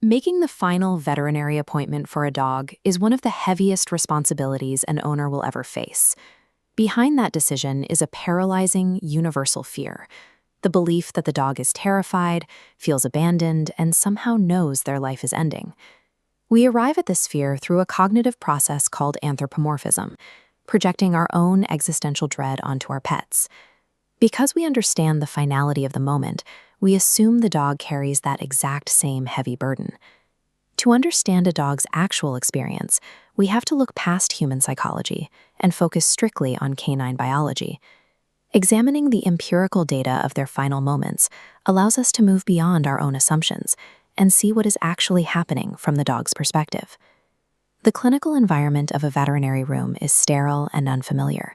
Making the final veterinary appointment for a dog is one of the heaviest responsibilities an owner will ever face. Behind that decision is a paralyzing, universal fear, the belief that the dog is terrified, feels abandoned, and somehow knows their life is ending. We arrive at this fear through a cognitive process called anthropomorphism, projecting our own existential dread onto our pets. Because we understand the finality of the moment, we assume the dog carries that exact same heavy burden. To understand a dog's actual experience, we have to look past human psychology and focus strictly on canine biology. Examining the empirical data of their final moments allows us to move beyond our own assumptions and see what is actually happening from the dog's perspective. The clinical environment of a veterinary room is sterile and unfamiliar.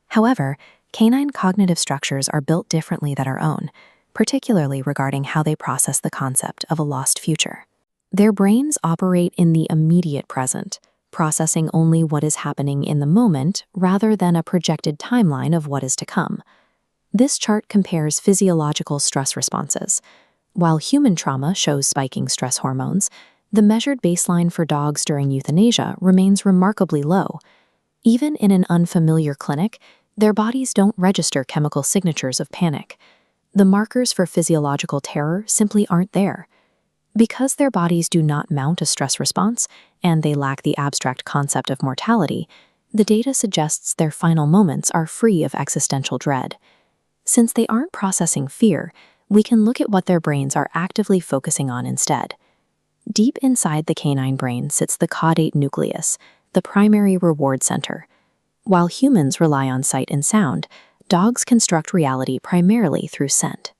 However, canine cognitive structures are built differently than our own, particularly regarding how they process the concept of a lost future. Their brains operate in the immediate present, processing only what is happening in the moment rather than a projected timeline of what is to come. This chart compares physiological stress responses. While human trauma shows spiking stress hormones, the measured baseline for dogs during euthanasia remains remarkably low. Even in an unfamiliar clinic, their bodies don't register chemical signatures of panic. The markers for physiological terror simply aren't there. Because their bodies do not mount a stress response, and they lack the abstract concept of mortality, the data suggests their final moments are free of existential dread. Since they aren't processing fear, we can look at what their brains are actively focusing on instead. Deep inside the canine brain sits the caudate nucleus, the primary reward center. While humans rely on sight and sound, dogs construct reality primarily through scent.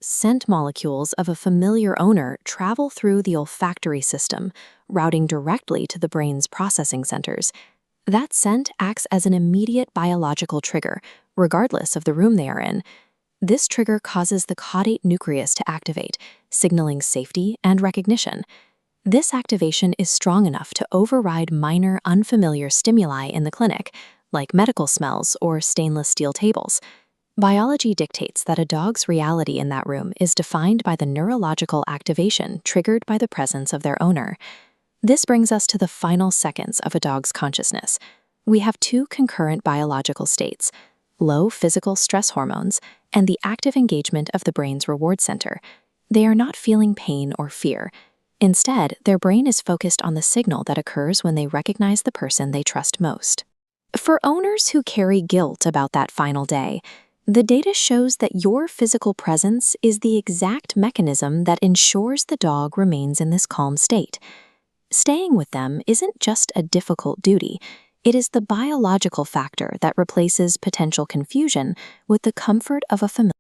Scent molecules of a familiar owner travel through the olfactory system, routing directly to the brain's processing centers. That scent acts as an immediate biological trigger, regardless of the room they are in. This trigger causes the caudate nucleus to activate, signaling safety and recognition. This activation is strong enough to override minor, unfamiliar stimuli in the clinic, like medical smells or stainless steel tables. Biology dictates that a dog's reality in that room is defined by the neurological activation triggered by the presence of their owner. This brings us to the final seconds of a dog's consciousness. We have two concurrent biological states: low physical stress hormones and the active engagement of the brain's reward center. They are not feeling pain or fear. Instead, their brain is focused on the signal that occurs when they recognize the person they trust most. For owners who carry guilt about that final day, the data shows that your physical presence is the exact mechanism that ensures the dog remains in this calm state. Staying with them isn't just a difficult duty, it is the biological factor that replaces potential confusion with the comfort of a familiar